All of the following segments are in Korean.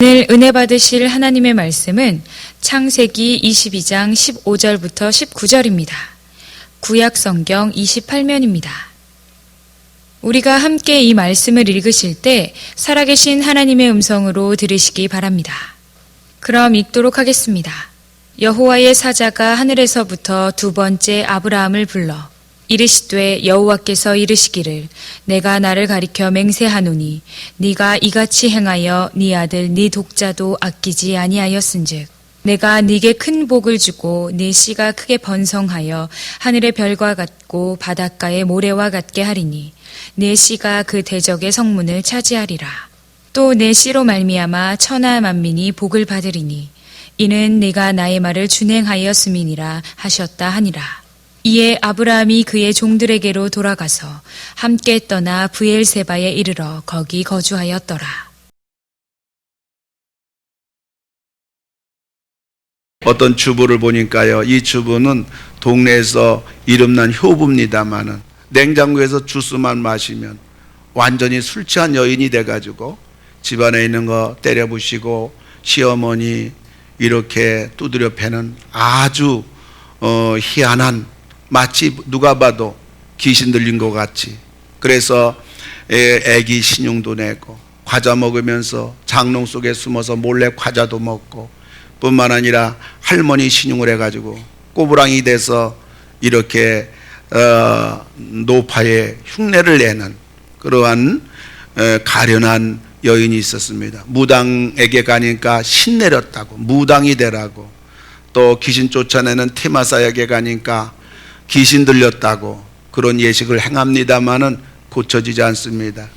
오늘 은혜 받으실 하나님의 말씀은 창세기 22장 15절부터 19절입니다. 구약 성경 28면입니다. 우리가 함께 이 말씀을 읽으실 때 살아계신 하나님의 음성으로 들으시기 바랍니다. 그럼 읽도록 하겠습니다. 여호와의 사자가 하늘에서부터 두 번째 아브라함을 불러 이르시되 여호와께서 이르시기를 내가 나를 가리켜 맹세하노니 네가 이같이 행하여 네 아들 네 독자도 아끼지 아니하였은즉 내가 네게 큰 복을 주고 네 씨가 크게 번성하여 하늘의 별과 같고 바닷가의 모래와 같게 하리니 네 씨가 그 대적의 성문을 차지하리라. 또 내 씨로 말미암아 천하 만민이 복을 받으리니 이는 네가 나의 말을 준행하였음이니라 하셨다 하니라. 이에 아브라함이 그의 종들에게로 돌아가서 함께 떠나 브엘세바에 이르러 거기 거주하였더라. 어떤 주부를 보니까요, 이 주부는 동네에서 이름난 효부입니다마는 냉장고에서 주스만 마시면 완전히 술 취한 여인이 돼가지고 집안에 있는 거 때려 부시고 시어머니 이렇게 두드려 패는 아주 희한한, 마치 누가 봐도 귀신 들린 것 같이. 그래서 애기 신용도 내고 과자 먹으면서 장롱 속에 숨어서 몰래 과자도 먹고 뿐만 아니라 할머니 신용을 해가지고 꼬부랑이 돼서 이렇게 노파에 흉내를 내는 그러한 가련한 여인이 있었습니다. 무당에게 가니까 신 내렸다고, 무당이 되라고, 또 귀신 쫓아내는 테마사에게 가니까 귀신 들렸다고 그런 예식을 행합니다마는 고쳐지지 않습니다.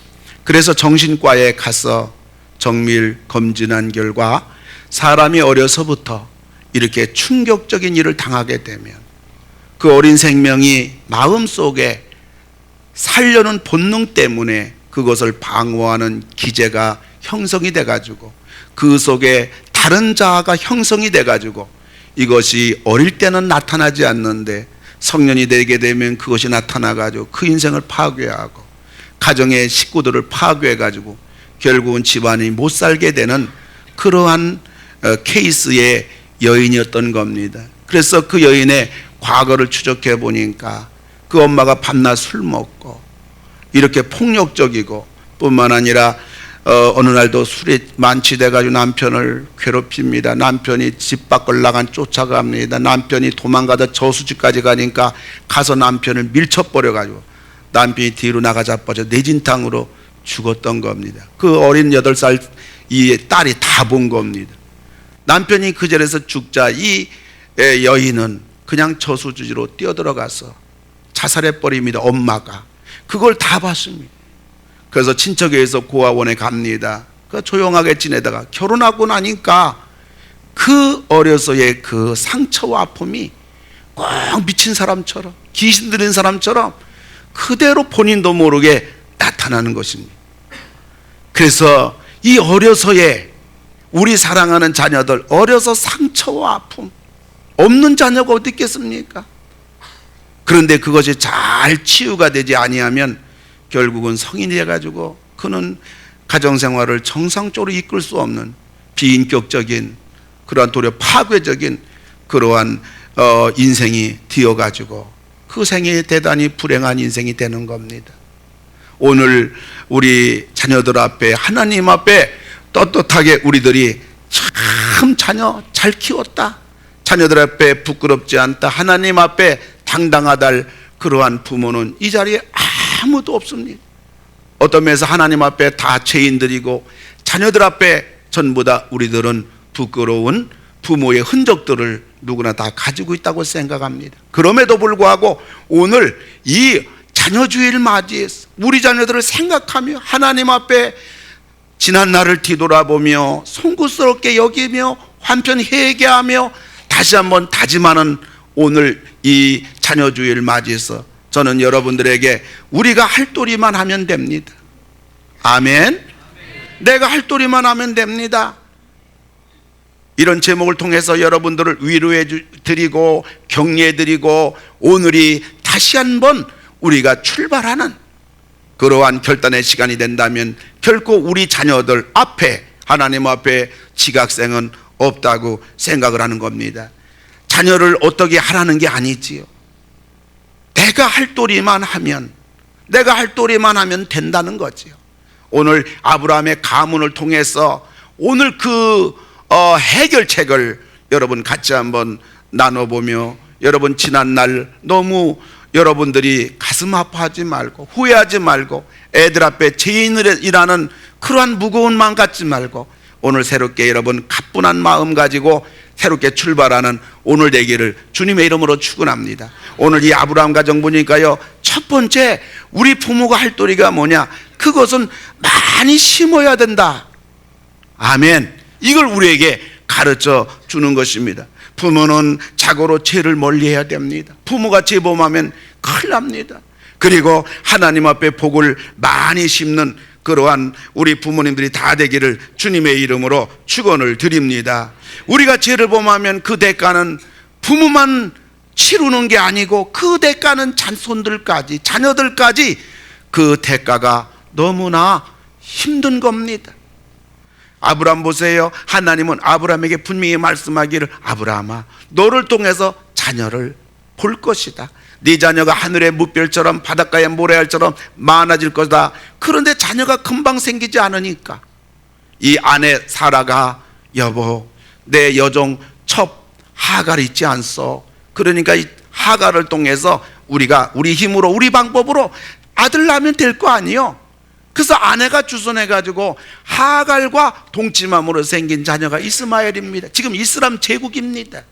그래서 정신과에 가서 정밀 검진한 결과 사람이 어려서부터 이렇게 충격적인 일을 당하게 되면 그 어린 생명이 마음속에 살려는 본능 때문에 그것을 방어하는 기제가 형성이 돼가지고 그 속에 다른 자아가 형성이 돼가지고 이것이 어릴 때는 나타나지 않는데 성년이 되게 되면 그것이 나타나가지고 그 인생을 파괴하고 가정의 식구들을 파괴해가지고 결국은 집안이 못 살게 되는 그러한 케이스의 여인이었던 겁니다. 그래서 그 여인의 과거를 추적해 보니까 그 엄마가 밤낮 술 먹고 이렇게 폭력적이고 뿐만 아니라 어느 날도 술이 만취돼가지고 남편을 괴롭힙니다. 남편이 집 밖을 쫓아갑니다. 남편이 도망가다 저수지까지 가니까 가서 남편을 밀쳐버려가지고 남편이 뒤로 나가 자빠져 내진탕으로 죽었던 겁니다. 그 어린 8살 이 딸이 다 본 겁니다. 남편이 그 자리에서 죽자 이 여인은 그냥 저수지로 뛰어들어가서 자살해버립니다. 엄마가 그걸 다 봤습니다. 그래서 친척에서 고아원에 갑니다. 조용하게 지내다가 결혼하고 나니까 그 어려서의 그 상처와 아픔이 꼭 미친 사람처럼 귀신 들린 사람처럼 그대로 본인도 모르게 나타나는 것입니다. 그래서 이 어려서의 우리 사랑하는 자녀들, 어려서 상처와 아픔 없는 자녀가 어디 있겠습니까? 그런데 그것이 잘 치유가 되지 아니하면 결국은 성인이 돼가지고 그는 가정생활을 정상적으로 이끌 수 없는 비인격적인 그러한 도리어 파괴적인 그러한 인생이 되어가지고 그 생이 대단히 불행한 인생이 되는 겁니다. 오늘 우리 자녀들 앞에 하나님 앞에 떳떳하게 우리들이 참 자녀 잘 키웠다, 자녀들 앞에 부끄럽지 않다, 하나님 앞에 당당하다 할 그러한 부모는 이 자리에 아무도 없습니다. 어떤 면에서 하나님 앞에 다 죄인들이고 자녀들 앞에 전부 다 우리들은 부끄러운 부모의 흔적들을 누구나 다 가지고 있다고 생각합니다. 그럼에도 불구하고 오늘 이 자녀주의를 맞이해서 우리 자녀들을 생각하며 하나님 앞에 지난 날을 뒤돌아보며 송구스럽게 여기며 한편 회개하며 다시 한번 다짐하는 오늘 이 자녀주의를 맞이해서 저는 여러분들에게 우리가 할 도리만 하면 됩니다. 아멘. 내가 할 도리만 하면 됩니다. 이런 제목을 통해서 여러분들을 위로해 드리고 격려해 드리고 오늘이 다시 한번 우리가 출발하는 그러한 결단의 시간이 된다면 결코 우리 자녀들 앞에 하나님 앞에 지각생은 없다고 생각을 하는 겁니다. 자녀를 어떻게 하라는 게 아니지요. 내가 할 도리만 하면 된다는 거지요. 오늘 아브라함의 가문을 통해서 오늘 그 해결책을 여러분 같이 한번 나눠보며, 여러분 지난날 너무 여러분들이 가슴 아파하지 말고 후회하지 말고 애들 앞에 죄인이라는 그러한 무거운 마음 갖지 말고 오늘 새롭게 여러분 가뿐한 마음 가지고 새롭게 출발하는 오늘 되기를 주님의 이름으로 축원합니다. 오늘 이 아브라함 가정 보니까요, 첫 번째 우리 부모가 할 도리가 뭐냐? 그것은 많이 심어야 된다. 아멘. 이걸 우리에게 가르쳐 주는 것입니다. 부모는 자고로 죄를 멀리해야 됩니다. 부모가 죄범하면 큰일 납니다. 그리고 하나님 앞에 복을 많이 심는 그러한 우리 부모님들이 다 되기를 주님의 이름으로 축원을 드립니다. 우리가 죄를 범하면 그 대가는 부모만 치르는 게 아니고 그 대가는 자손들까지, 자녀들까지 그 대가가 너무나 힘든 겁니다. 아브라함 보세요. 하나님은 아브라함에게 분명히 말씀하기를, 아브라함아, 너를 통해서 자녀를 볼 것이다. 네 자녀가 하늘의 무별처럼 바닷가의 모래알처럼 많아질 것이다. 그런데 자녀가 금방 생기지 않으니까 이 아내 사라가, 여보, 내 여종 첩 하갈 있지 않소? 그러니까 이 하갈을 통해서 우리가 우리 힘으로 우리 방법으로 아들 낳으면 될 거 아니요? 그래서 아내가 주선해가지고 하갈과 동침함으로 생긴 자녀가 이스마엘입니다. 지금 이슬람 제국입니다.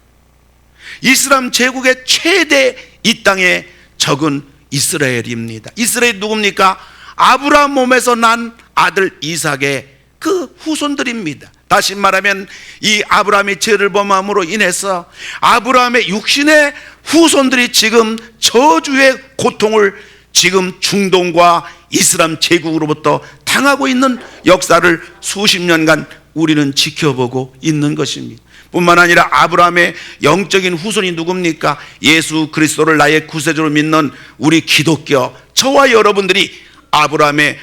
이슬람 제국의 최대 이 땅의 적은 이스라엘입니다. 이스라엘이 누굽니까? 아브라함 몸에서 난 아들 이삭의 그 후손들입니다. 다시 말하면 이 아브라함이 죄를 범함으로 인해서 아브라함의 육신의 후손들이 지금 저주의 고통을 지금 중동과 이슬람 제국으로부터 당하고 있는 역사를 수십 년간 우리는 지켜보고 있는 것입니다. 뿐만 아니라 아브라함의 영적인 후손이 누굽니까? 예수 그리스도를 나의 구세주로 믿는 우리 기독교, 저와 여러분들이 아브라함의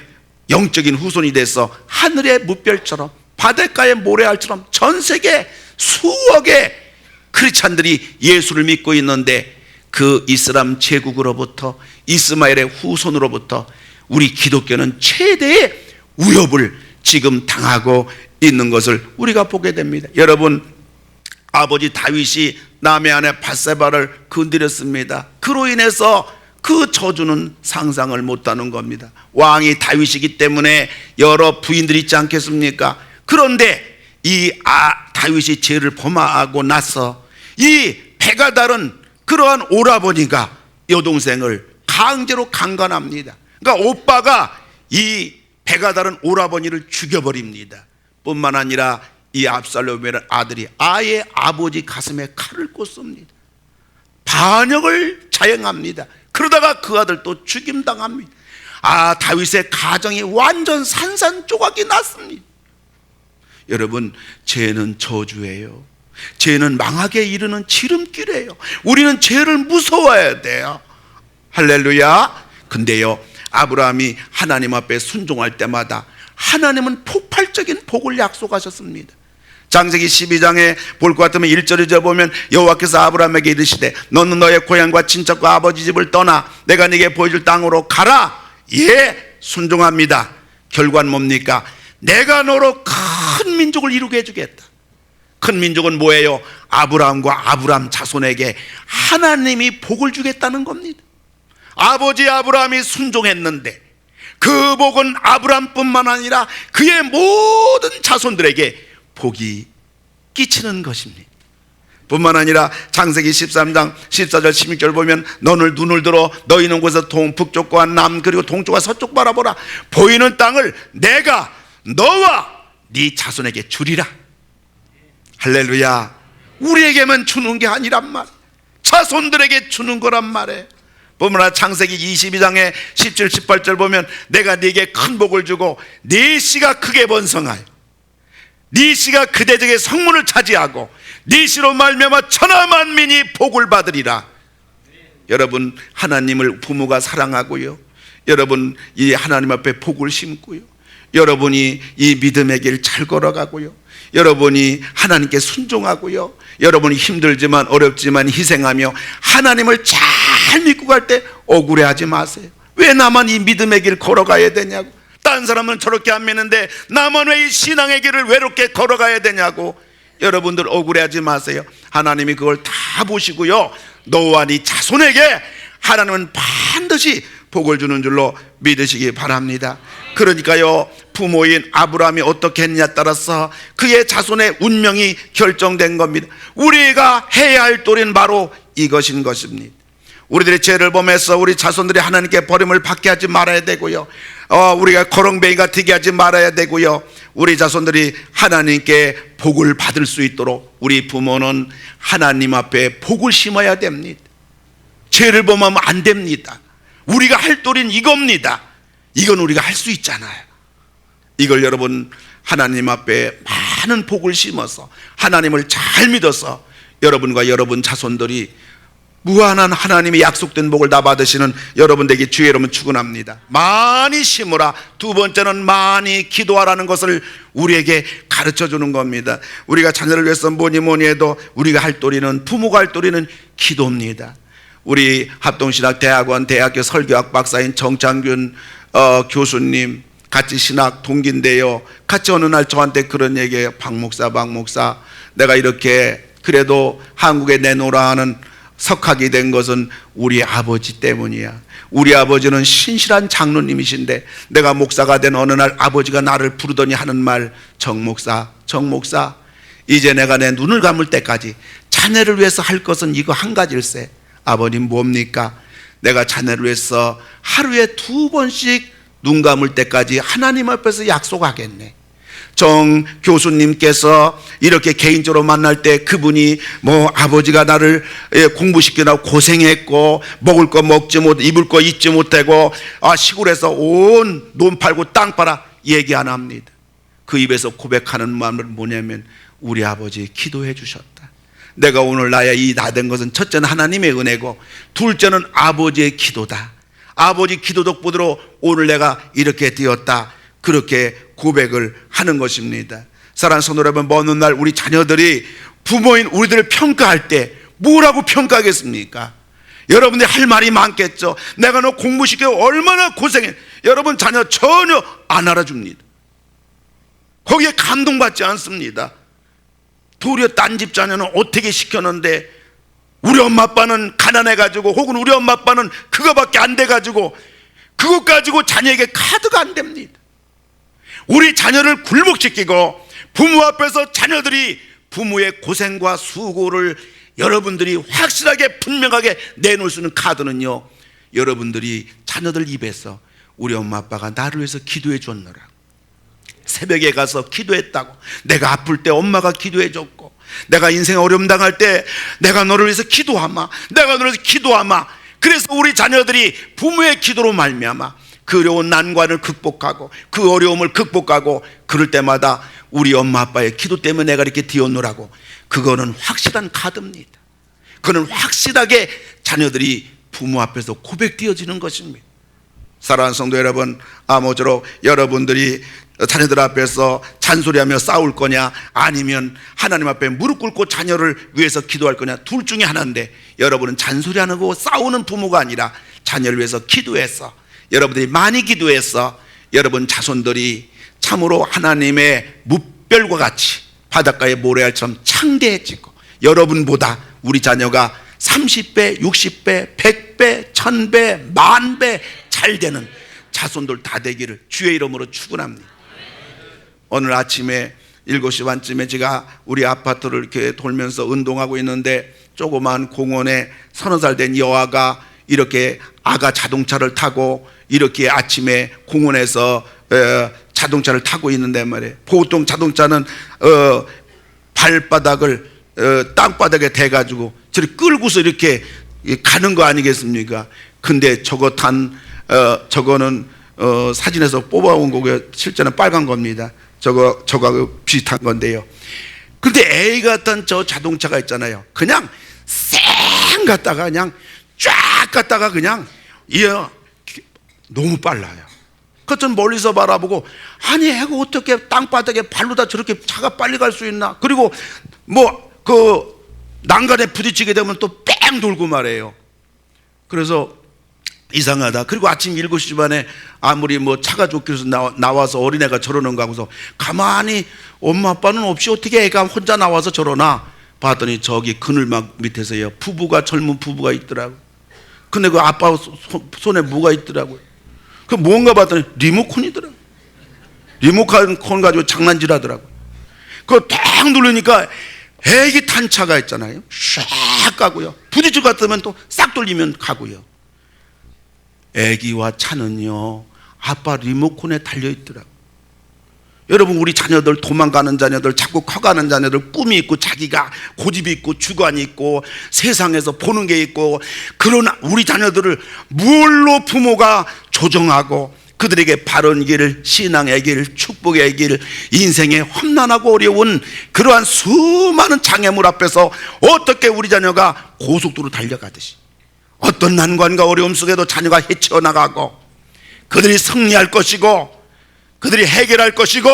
영적인 후손이 돼서 하늘의 무별처럼 바닷가의 모래알처럼 전 세계 수억의 크리스찬들이 예수를 믿고 있는데 그 이슬람 제국으로부터, 이스마엘의 후손으로부터 우리 기독교는 최대의 위협을 지금 당하고 있는 것을 우리가 보게 됩니다. 여러분, 아버지 다윗이 남의 아내 밧세바를 건드렸습니다. 그로 인해서 그 저주는 상상을 못하는 겁니다. 왕이 다윗이기 때문에 여러 부인들이 있지 않겠습니까? 그런데 이 다윗이 죄를 범하고 나서 이 배가 다른 그러한 오라버니가 여동생을 강제로 강간합니다. 그러니까 오빠가 이 배가 다른 오라버니를 죽여버립니다. 뿐만 아니라 이 압살롬이라는 아들이 아예 아버지 가슴에 칼을 꽂습니다. 반역을 자행합니다. 그러다가 그 아들 또 죽임당합니다. 다윗의 가정이 완전 산산조각이 났습니다. 여러분, 죄는 저주예요. 죄는 망하게 이르는 지름길이에요. 우리는 죄를 무서워해야 돼요. 할렐루야. 근데요, 아브라함이 하나님 앞에 순종할 때마다 하나님은 폭발적인 복을 약속하셨습니다. 창세기 12장에 볼 것 같으면 1절에 보면 여호와께서 아브라함에게 이르시되 너는 너의 고향과 친척과 아버지 집을 떠나 내가 네게 보여줄 땅으로 가라. 예, 순종합니다. 결과는 뭡니까? 내가 너로 큰 민족을 이루게 해주겠다. 큰 민족은 뭐예요? 아브라함과 아브라함 자손에게 하나님이 복을 주겠다는 겁니다. 아버지 아브라함이 순종했는데 그 복은 아브라함뿐만 아니라 그의 모든 자손들에게 복이 끼치는 것입니다. 뿐만 아니라 창세기 13장 14절 16절 보면 너는 눈을 들어 너희 있는 곳에서 북쪽과 남 그리고 동쪽과 서쪽 바라보라. 보이는 땅을 내가 너와 네 자손에게 주리라. 할렐루야. 우리에게만 주는 게 아니란 말, 자손들에게 주는 거란 말이에요. 뿐만 아니라 창세기 22장에 17, 18절 보면 내가 네게 큰 복을 주고 네 씨가 크게 번성하여 네 씨가 그대적의 성문을 차지하고 네 씨로 말미암아 천하 만민이 복을 받으리라. 여러분, 하나님을 부모가 사랑하고요, 여러분 이 하나님 앞에 복을 심고요, 여러분이 이 믿음의 길 잘 걸어가고요, 여러분이 하나님께 순종하고요, 여러분이 힘들지만 어렵지만 희생하며 하나님을 잘 믿고 갈 때 억울해하지 마세요. 왜 나만 이 믿음의 길 걸어가야 되냐고. 다른 사람은 저렇게 안 믿는데 나만 왜 이 신앙의 길을 외롭게 걸어가야 되냐고. 여러분들 억울해하지 마세요. 하나님이 그걸 다 보시고요, 너와 네 자손에게 하나님은 반드시 복을 주는 줄로 믿으시기 바랍니다. 그러니까요, 부모인 아브라함이 어떻게 했느냐에 따라서 그의 자손의 운명이 결정된 겁니다. 우리가 해야 할 도리는 바로 이것인 것입니다. 우리들의 죄를 범해서 우리 자손들이 하나님께 버림을 받게 하지 말아야 되고요, 우리가 거렁뱅이가 되게 하지 말아야 되고요, 우리 자손들이 하나님께 복을 받을 수 있도록 우리 부모는 하나님 앞에 복을 심어야 됩니다. 죄를 범하면 안 됩니다. 우리가 할 도리는 이겁니다. 이건 우리가 할 수 있잖아요. 이걸 여러분 하나님 앞에 많은 복을 심어서 하나님을 잘 믿어서 여러분과 여러분 자손들이 무한한 하나님의 약속된 복을 다 받으시는 여러분 되기 주의 이름은 축원합니다. 많이 심으라. 두 번째는 많이 기도하라는 것을 우리에게 가르쳐 주는 겁니다. 우리가 자녀를 위해서 뭐니 해도 우리가 할 도리는, 부모가 할 도리는 기도입니다. 우리 합동신학대학원 대학교 설교학 박사인 정창균 교수님 같이 신학 동기인데요, 같이 어느 날 저한테 그런 얘기해요. 박 목사 내가 이렇게 그래도 한국에 내놓으라 하는 석학이 된 것은 우리 아버지 때문이야. 우리 아버지는 신실한 장로님이신데 내가 목사가 된 어느 날 아버지가 나를 부르더니 하는 말, 정 목사 이제 내가 내 눈을 감을 때까지 자네를 위해서 할 것은 이거 한 가지일세. 아버님 뭡니까? 내가 자네를 위해서 하루에 2번씩 눈 감을 때까지 하나님 앞에서 약속하겠네. 정 교수님께서 이렇게 개인적으로 만날 때 그분이 아버지가 나를 공부시키느라고 고생했고 먹을 거 먹지 못, 입을 거 입지 못하고 시골에서 온 논 팔고 땅 팔아 얘기 안 합니다. 그 입에서 고백하는 말은 뭐냐면 우리 아버지 기도해 주셨다. 내가 오늘 나의 이 나 된 것은 첫째는 하나님의 은혜고 둘째는 아버지의 기도다. 아버지 기도 덕분으로 오늘 내가 이렇게 되었다. 그렇게 고백을 하는 것입니다. 사랑하는 성도 여러분, 먼 훗날 우리 자녀들이 부모인 우리들을 평가할 때 뭐라고 평가하겠습니까? 여러분들이 할 말이 많겠죠. 내가 너 공부시켜 얼마나 고생해. 여러분 자녀 전혀 안 알아줍니다. 거기에 감동받지 않습니다. 도리어 딴 집 자녀는 어떻게 시켰는데 우리 엄마 아빠는 가난해가지고 혹은 우리 엄마 아빠는 그거밖에 안 돼가지고 그것 가지고 자녀에게 카드가 안 됩니다. 우리 자녀를 굴복시키고 부모 앞에서 자녀들이 부모의 고생과 수고를 여러분들이 확실하게 분명하게 내놓을 수 있는 카드는요, 여러분들이 자녀들 입에서 우리 엄마 아빠가 나를 위해서 기도해 줬노라, 새벽에 가서 기도했다고, 내가 아플 때 엄마가 기도해 줬고, 내가 인생 어려움 당할 때 내가 너를 위해서 기도하마, 내가 너를 위해서 기도하마. 그래서 우리 자녀들이 부모의 기도로 말미암아 그 어려운 난관을 극복하고 그 어려움을 극복하고 그럴 때마다 우리 엄마 아빠의 기도 때문에 내가 이렇게 되었노라고. 그거는 확실한 카드입니다. 그거는 확실하게 자녀들이 부모 앞에서 고백되어지는 것입니다. 사랑하는 성도 여러분, 아무쪼록 여러분들이 자녀들 앞에서 잔소리하며 싸울 거냐 아니면 하나님 앞에 무릎 꿇고 자녀를 위해서 기도할 거냐, 둘 중에 하나인데 여러분은 잔소리하고 싸우는 부모가 아니라 자녀를 위해서 기도해서, 여러분들이 많이 기도해서 여러분 자손들이 참으로 하나님의 무별과 같이 바닷가의 모래알처럼 창대해지고 여러분보다 우리 자녀가 30배, 60배, 100배, 1000배, 10,000배 잘 되는 자손들 다 되기를 주의 이름으로 축원합니다. 오늘 아침에 7시 반쯤에 제가 우리 아파트를 이렇게 돌면서 운동하고 있는데 조그만 공원에 30살 된 여아가 이렇게 아가 자동차를 타고 이렇게 아침에 공원에서 자동차를 타고 있는데 말이에요. 보통 자동차는 발바닥을 땅바닥에 대가지고 저를 끌고서 이렇게 가는 거 아니겠습니까? 근데 저거는 사진에서 뽑아온 거고요. 실제는 빨간 겁니다. 저거하고 비슷한 건데요. 근데 A 같은 저 자동차가 있잖아요. 그냥 쌩 갔다가 그냥 쫙 갔다가 그냥 너무 빨라요. 그것은 멀리서 바라보고, 아니 애가 어떻게 땅바닥에 발로 다 저렇게 차가 빨리 갈 수 있나. 그리고 난간에 부딪히게 되면 또 뺑 돌고 말해요. 그래서 이상하다. 그리고 아침 7시 반에 아무리 차가 좋게 해서 나와서 어린애가 저러는가 하고서 가만히 엄마 아빠는 없이 어떻게 애가 혼자 나와서 저러나 봤더니 저기 그늘막 밑에서요, 젊은 부부가 있더라고. 근데 그 아빠 손에 뭐가 있더라고요. 그 뭔가 봤더니 리모컨이더라고. 리모컨 가지고 장난질 하더라고. 그거 딱 누르니까 애기 탄 차가 있잖아요. 샥 가고요. 부딪힐 것 같으면 또 싹 돌리면 가고요. 애기와 차는요, 아빠 리모컨에 달려있더라고. 여러분, 우리 자녀들, 도망가는 자녀들, 자꾸 커가는 자녀들, 꿈이 있고 자기가 고집이 있고 주관이 있고 세상에서 보는 게 있고, 그러나 우리 자녀들을 무엇로 부모가 조정하고 그들에게 바른 길을, 신앙의 길, 축복의 길, 인생의 험난하고 어려운 그러한 수많은 장애물 앞에서 어떻게 우리 자녀가 고속도로 달려가듯이 어떤 난관과 어려움 속에도 자녀가 헤쳐나가고 그들이 승리할 것이고 그들이 해결할 것이고,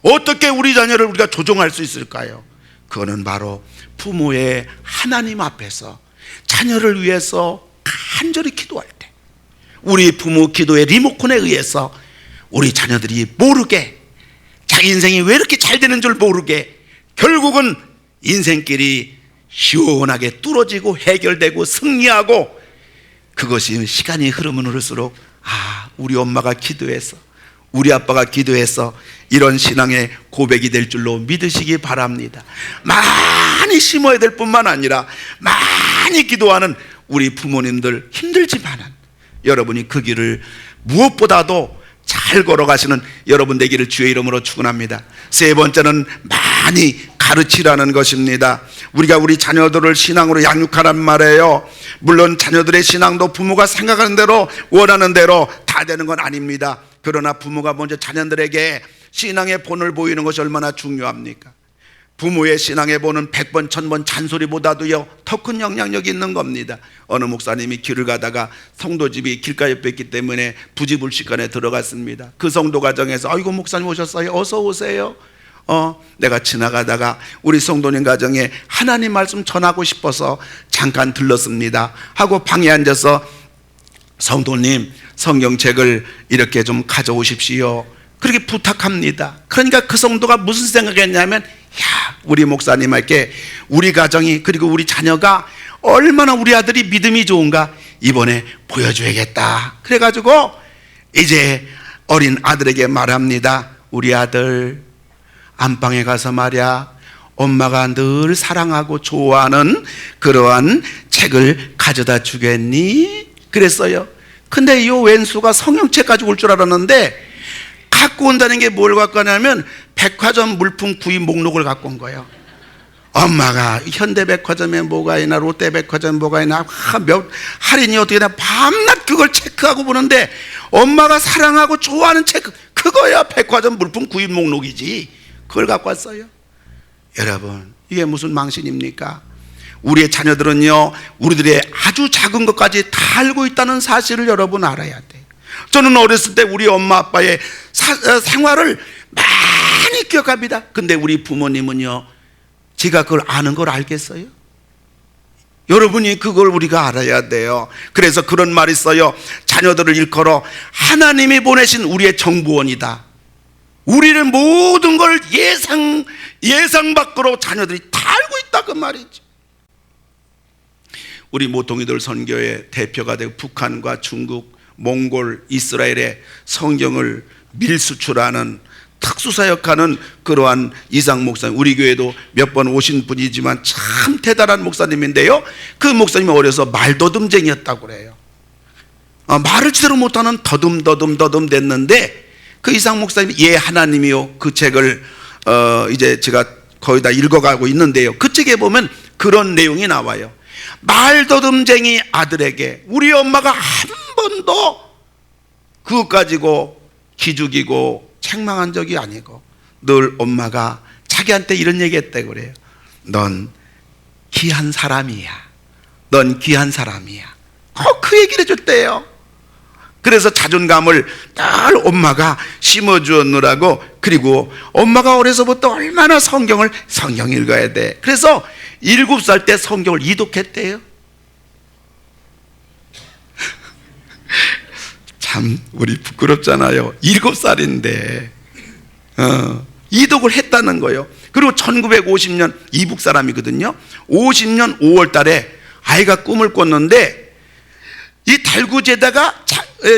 어떻게 우리 자녀를 우리가 조종할 수 있을까요? 그거는 바로 부모의 하나님 앞에서 자녀를 위해서 간절히 기도할 때, 우리 부모 기도의 리모컨에 의해서 우리 자녀들이 모르게 자기 인생이 왜 이렇게 잘 되는 줄 모르게 결국은 인생길이 시원하게 뚫어지고 해결되고 승리하고, 그것이 시간이 흐르면 흐를수록 우리 엄마가 기도해서 우리 아빠가 기도해서 이런 신앙의 고백이 될 줄로 믿으시기 바랍니다. 많이 심어야 될 뿐만 아니라 많이 기도하는 우리 부모님들 힘들지만은 여러분이 그 길을 무엇보다도 잘 걸어가시는 여러분 되기를 주의 이름으로 축원합니다. 세 번째는 많이 가르치라는 것입니다. 우리가 우리 자녀들을 신앙으로 양육하란 말이에요. 물론 자녀들의 신앙도 부모가 생각하는 대로 원하는 대로 다 되는 건 아닙니다. 그러나 부모가 먼저 자녀들에게 신앙의 본을 보이는 것이 얼마나 중요합니까? 부모의 신앙의 본은 100번 1000번 잔소리보다도요 더 큰 영향력이 있는 겁니다. 어느 목사님이 길을 가다가 성도집이 길가 옆에 있기 때문에 부지불식간에 들어갔습니다. 그 성도 가정에서 아이고 목사님 오셨어요, 어서 오세요. 내가 지나가다가 우리 성도님 가정에 하나님 말씀 전하고 싶어서 잠깐 들렀습니다 하고 방에 앉아서 성도님 성경책을 이렇게 좀 가져오십시오 그렇게 부탁합니다. 그러니까 그 성도가 무슨 생각했냐면, 우리 목사님에게 우리 가정이 그리고 우리 자녀가 얼마나 우리 아들이 믿음이 좋은가 이번에 보여줘야겠다. 그래가지고 이제 어린 아들에게 말합니다. 우리 아들, 안방에 가서 말이야, 엄마가 늘 사랑하고 좋아하는 그러한 책을 가져다 주겠니? 그랬어요. 근데 이 왼수가 성경책 가지고 올 줄 알았는데 갖고 온다는 게 뭘 갖고 왔냐면 백화점 물품 구입 목록을 갖고 온 거예요. 엄마가 현대백화점에 뭐가 있나, 롯데백화점에 뭐가 있나, 몇 할인이 어떻게 되나 밤낮 그걸 체크하고 보는데 엄마가 사랑하고 좋아하는 책, 그거야 백화점 물품 구입 목록이지. 그걸 갖고 왔어요. 여러분, 이게 무슨 망신입니까? 우리의 자녀들은요, 우리들의 아주 작은 것까지 다 알고 있다는 사실을 여러분 알아야 돼요. 저는 어렸을 때 우리 엄마 아빠의 생활을 많이 기억합니다. 근데 우리 부모님은요, 제가 그걸 아는 걸 알겠어요? 여러분이 그걸 우리가 알아야 돼요. 그래서 그런 말이 있어요. 자녀들을 일컬어 하나님이 보내신 우리의 정보원이다. 우리는 모든 걸 예상 밖으로 자녀들이 다 알고 있다, 그 말이죠. 우리 모통이들 선교의 대표가 되고 북한과 중국, 몽골, 이스라엘에 성경을 밀수출하는 특수사역하는 그러한 이상 목사님, 우리 교회도 몇 번 오신 분이지만 참 대단한 목사님인데요, 그 목사님이 어려서 말더듬쟁이였다고 그래요. 말을 제대로 못하는 더듬 됐는데, 그 이상 목사님이 예 하나님이요, 그 책을 이제 제가 거의 다 읽어가고 있는데요, 그 책에 보면 그런 내용이 나와요. 말더듬쟁이 아들에게 우리 엄마가 한 번도 그것 가지고 기죽이고 책망한 적이 아니고 늘 엄마가 자기한테 이런 얘기 했다고 그래요. 넌 귀한 사람이야. 넌 귀한 사람이야. 꼭 그 얘기를 해줬대요. 그래서 자존감을 늘 엄마가 심어주었느라고. 그리고 엄마가 어려서부터 얼마나 성경 읽어야 돼. 그래서 7살 때 성경을 이독했대요. 참 우리 부끄럽잖아요. 7살인데 이독을 했다는 거예요. 그리고 1950년 이북 사람이거든요. 50년 5월 달에 아이가 꿈을 꿨는데 이 달구지에다가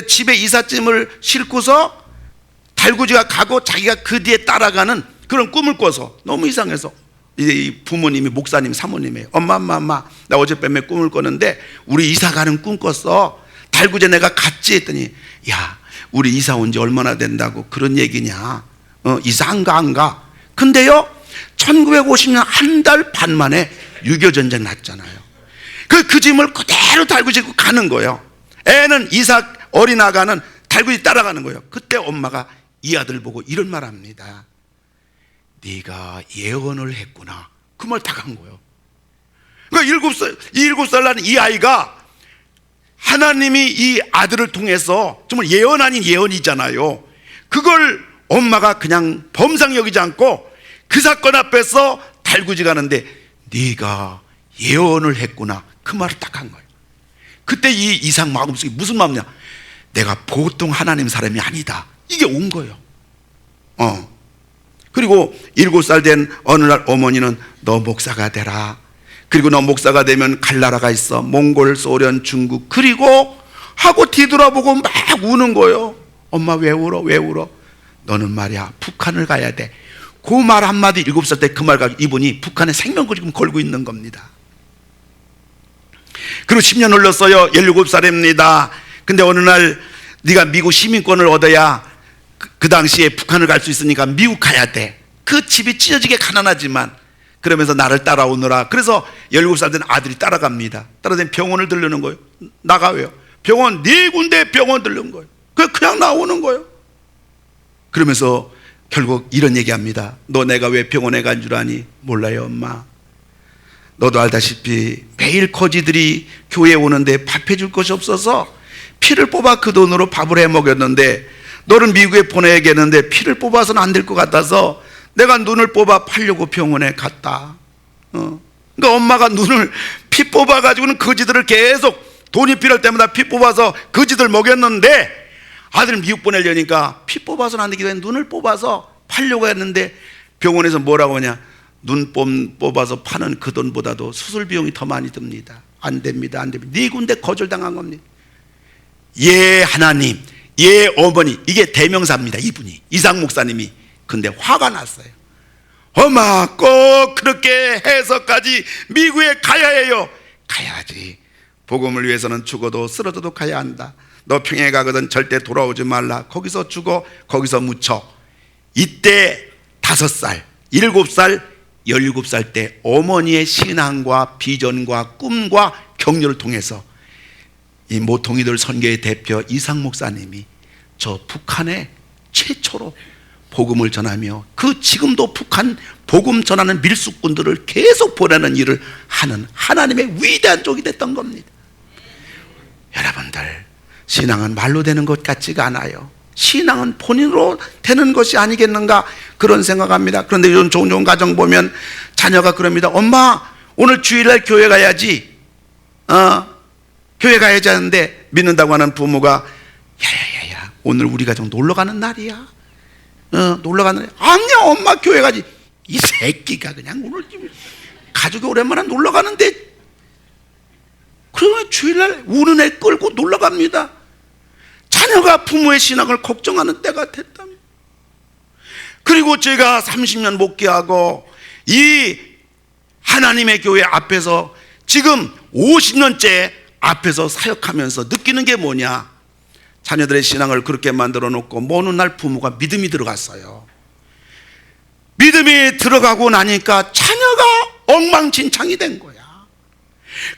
집에 이삿짐을 싣고서 달구지가 가고 자기가 그 뒤에 따라가는 그런 꿈을 꿔서 너무 이상해서 이 부모님이 목사님 사모님이에요. 엄마 나 어젯밤에 꿈을 꿨는데 우리 이사 가는 꿈 꿨어. 달구지에 내가 갔지 했더니 야 우리 이사 온 지 얼마나 된다고 그런 얘기냐. 이사 안 가. 근데요 1950년 한 달 반 만에 6.25 전쟁 났잖아요. 그 짐을 그대로 달구지고 가는 거예요. 애는 이사 어린아가는 달구지 따라가는 거예요. 그때 엄마가 이 아들 보고 이런 말 합니다. 네가 예언을 했구나. 그 말 딱 한 거예요. 그러니까 7살 나는 이 아이가 하나님이 이 아들을 통해서 정말 예언 아닌 예언이잖아요. 그걸 엄마가 그냥 범상 여기지 않고 그 사건 앞에서 달구지 가는데 네가 예언을 했구나. 그 말을 딱 한 거예요. 그때 이 이상 마음속에 무슨 마음이냐. 내가 보통 하나님 사람이 아니다. 이게 온 거예요. 그리고 7살 된 어느 날 어머니는 너 목사가 되라. 그리고 너 목사가 되면 갈 나라가 있어. 몽골, 소련, 중국. 그리고 하고 뒤돌아보고 막 우는 거예요. 엄마 왜 울어? 너는 말이야 북한을 가야 돼. 그 말 한마디 7살 때 그 말 가지고 이분이 북한에 생명을 지금 걸고 있는 겁니다. 그리고 10년 흘렀어요. 17살입니다. 근데 어느 날 네가 미국 시민권을 얻어야 그 당시에 북한을 갈 수 있으니까 미국 가야 돼. 그 집이 찢어지게 가난하지만 그러면서 나를 따라오느라. 그래서 17살 된 아들이 따라갑니다. 따라서 병원을 들르는 거예요. 나가요. 병원 4군데 병원 들른 거예요. 그냥 나오는 거예요. 그러면서 결국 이런 얘기합니다. 너 내가 왜 병원에 간 줄 아니? 몰라요 엄마. 너도 알다시피 매일 거지들이 교회에 오는데 밥해 줄 것이 없어서 피를 뽑아 그 돈으로 밥을 해 먹였는데 너를 미국에 보내야겠는데 피를 뽑아서는 안 될 것 같아서 내가 눈을 뽑아 팔려고 병원에 갔다. 그러니까 엄마가 눈을 피 뽑아가지고는 거지들을 계속 돈이 필요할 때마다 피 뽑아서 거지들 먹였는데 아들 미국 보내려니까 피 뽑아서는 안 되기 때문에 눈을 뽑아서 팔려고 했는데 병원에서 뭐라고 하냐. 눈 뽑아서 파는 그 돈보다도 수술 비용이 더 많이 듭니다. 안 됩니다. 네 군데 거절당한 겁니다. 예 하나님, 예 어머니. 이게 대명사입니다. 이분이 이상 목사님이. 근데 화가 났어요. 엄마 꼭 그렇게 해서까지 미국에 가야 해요. 가야지. 복음을 위해서는 죽어도 쓰러져도 가야 한다. 너 평양에 가거든 절대 돌아오지 말라. 거기서 죽어 거기서 묻혀. 이때 5살 7살 17살 때 어머니의 신앙과 비전과 꿈과 격려를 통해서 이 모통이들 선교의 대표 이상 목사님이 저 북한에 최초로 복음을 전하며 그 지금도 북한 복음 전하는 밀수꾼들을 계속 보내는 일을 하는 하나님의 위대한 쪽이 됐던 겁니다. 여러분들 신앙은 말로 되는 것 같지가 않아요. 신앙은 본인으로 되는 것이 아니겠는가 그런 생각합니다. 그런데 요즘 종종 가정 보면 자녀가 그럽니다. 엄마 오늘 주일날 교회 가야지. 교회 가야지 하는데 믿는다고 하는 부모가 야야야야 오늘 우리 가정 놀러 가는 날이야. 놀러 가는 날. 아니야 엄마 교회 가지. 이 새끼가 그냥 오늘 가족이 오랜만에 놀러 가는데 그러면 주일날 우는 애 끌고 놀러 갑니다. 자녀가 부모의 신앙을 걱정하는 때가 됐다면. 그리고 제가 30년 목회하고 이 하나님의 교회 앞에서 지금 50년째 앞에서 사역하면서 느끼는 게 뭐냐. 자녀들의 신앙을 그렇게 만들어 놓고 어느 날 부모가 믿음이 들어갔어요. 믿음이 들어가고 나니까 자녀가 엉망진창이 된 거야.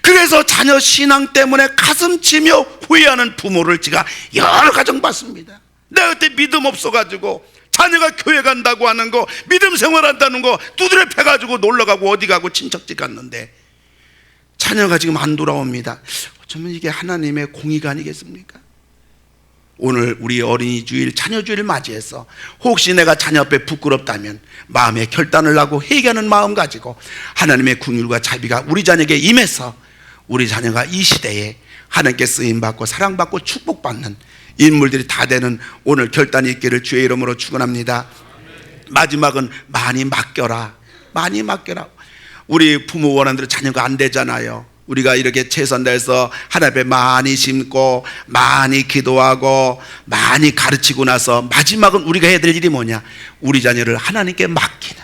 그래서 자녀 신앙 때문에 가슴 치며 후회하는 부모를 제가 여러 가정 봤습니다. 내가 그때 믿음 없어가지고 자녀가 교회 간다고 하는 거 믿음 생활한다는 거 두드려 패가지고 놀러가고 어디 가고 친척집 갔는데 자녀가 지금 안 돌아옵니다. 어쩌면 이게 하나님의 공의가 아니겠습니까? 오늘 우리 어린이 주일, 자녀 주일 맞이해서 혹시 내가 자녀 앞에 부끄럽다면 마음의 결단을 하고 회개하는 마음 가지고 하나님의 긍휼과 자비가 우리 자녀에게 임해서 우리 자녀가 이 시대에 하나님께 쓰임받고 사랑받고 축복받는 인물들이 다 되는 오늘 결단이 있기를 주의 이름으로 축원합니다. 마지막은 많이 맡겨라. 많이 맡겨라. 우리 부모 원하는 대로 자녀가 안 되잖아요. 우리가 이렇게 최선 다해서 하나님 앞에 많이 심고 많이 기도하고 많이 가르치고 나서 마지막은 우리가 해야 될 일이 뭐냐? 우리 자녀를 하나님께 맡기는.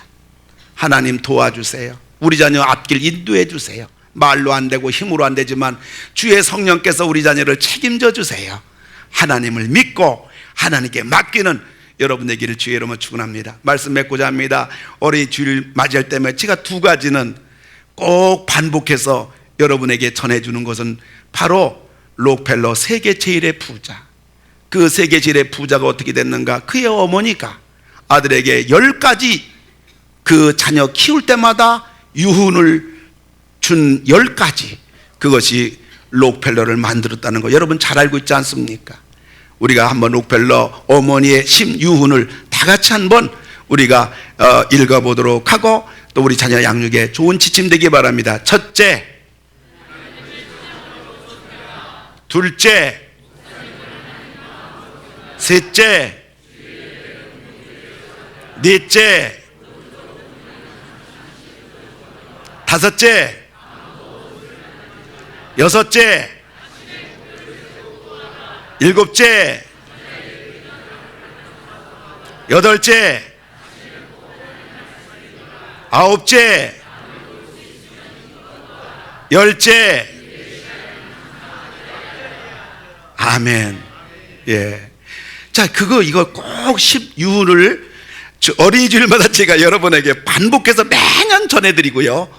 하나님 도와주세요. 우리 자녀 앞길 인도해 주세요. 말로 안 되고 힘으로 안 되지만 주의 성령께서 우리 자녀를 책임져 주세요. 하나님을 믿고 하나님께 맡기는 여러분 되기를 주의 이름으로 축원합니다. 말씀 맺고자 합니다. 어린이 주일 맞이할 때면 제가 두 가지는 꼭 반복해서 여러분에게 전해주는 것은 바로 록펠러 세계 제일의 부자. 그 세계 제일의 부자가 어떻게 됐는가? 그의 어머니가 아들에게 10가지 그 자녀 키울 때마다 유훈을 준 10가지, 그것이 록펠러를 만들었다는 거 여러분 잘 알고 있지 않습니까? 우리가 한번 록펠러 어머니의 심유훈을 다 같이 한번 우리가 읽어보도록 하고 또 우리 자녀 양육에 좋은 지침 되기 바랍니다. 첫째, 둘째, 셋째, 넷째, 다섯째, 여섯째, 일곱째, 여덟째, 아홉째, 열째. 아멘. 예. 자, 이거 꼭 10유를 어린이 주일마다 제가 여러분에게 반복해서 매년 전해드리고요.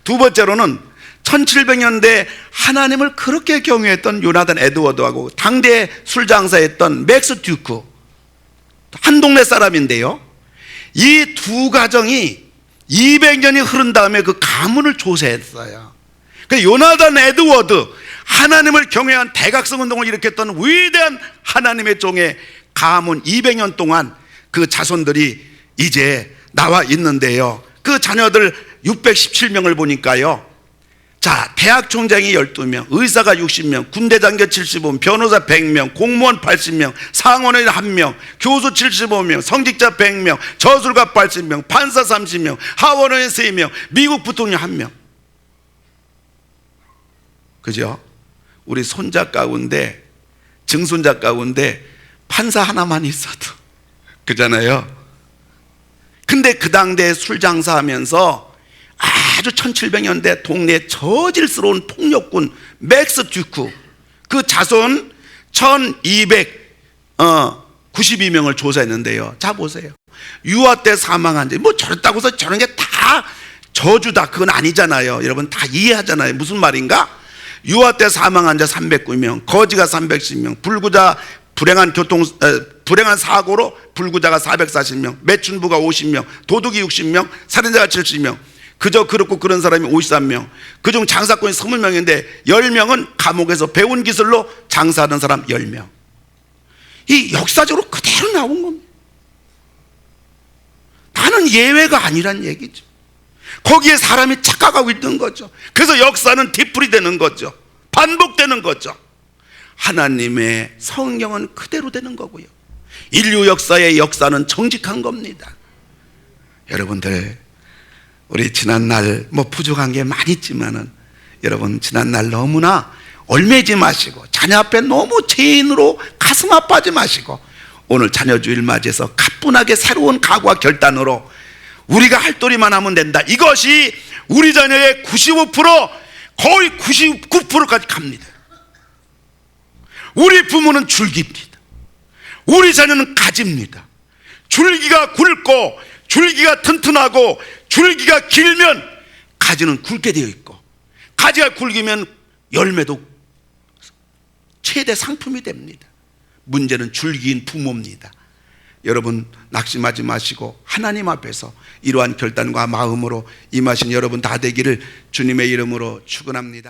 두 번째로는 1700년대 하나님을 그렇게 경외했던 요나단 에드워드하고 당대 술장사했던 맥스 듀크, 한 동네 사람인데요, 이 두 가정이 200년이 흐른 다음에 그 가문을 조사했어요. 요나단 에드워드, 하나님을 경외한 대각성 운동을 일으켰던 위대한 하나님의 종의 가문 200년 동안 그 자손들이 이제 나와 있는데요, 그 자녀들 617명을 보니까요, 자, 대학 총장이 12명, 의사가 60명, 군대 장교 75명, 변호사 100명, 공무원 80명, 상원의원 1명, 교수 75명, 성직자 100명, 저술가 80명, 판사 30명, 하원의원 3명, 미국 부통령 1명. 그죠? 우리 손자 가운데, 증손자 가운데 판사 하나만 있어도 그잖아요. 근데 그 당대 술 장사하면서 아주 1700년대 동네 저질스러운 폭력군 맥스 듀크, 그 자손 1292명을 조사했는데요. 자, 보세요. 유아 때 사망한 지, 뭐 저랬다고 해서 저런 게 다 저주다, 그건 아니잖아요. 여러분 다 이해하잖아요. 무슨 말인가? 유아 때 사망한 자 309명, 거지가 310명, 불구자 불행한 사고로 불구자가 440명, 매춘부가 50명, 도둑이 60명, 살인자가 70명, 그저 그렇고 그런 사람이 53명, 그중 장사꾼이 20명인데 10명은 감옥에서 배운 기술로 장사하는 사람 10명. 이 역사적으로 그대로 나온 겁니다. 나는 예외가 아니란 얘기죠. 거기에 사람이 착각하고 있는 거죠. 그래서 역사는 뒤풀이되는 거죠. 반복되는 거죠. 하나님의 성경은 그대로 되는 거고요. 인류 역사의 역사는 정직한 겁니다. 여러분들, 우리 지난날 뭐 부족한 게 많이 있지만은 여러분 지난날 너무나 얼매지 마시고 자녀 앞에 너무 죄인으로 가슴 아파하지 마시고 오늘 자녀 주일 맞이해서 가뿐하게 새로운 각오와 결단으로 우리가 할 도리만 하면 된다. 이것이 우리 자녀의 95%, 거의 99%까지 갑니다. 우리 부모는 줄기입니다. 우리 자녀는 가지입니다. 줄기가 굵고 줄기가 튼튼하고 줄기가 길면 가지는 굵게 되어 있고, 가지가 굵으면 열매도 최대 상품이 됩니다. 문제는 줄기인 부모입니다. 여러분 낙심하지 마시고 하나님 앞에서 이러한 결단과 마음으로 임하신 여러분 다 되기를 주님의 이름으로 축원합니다.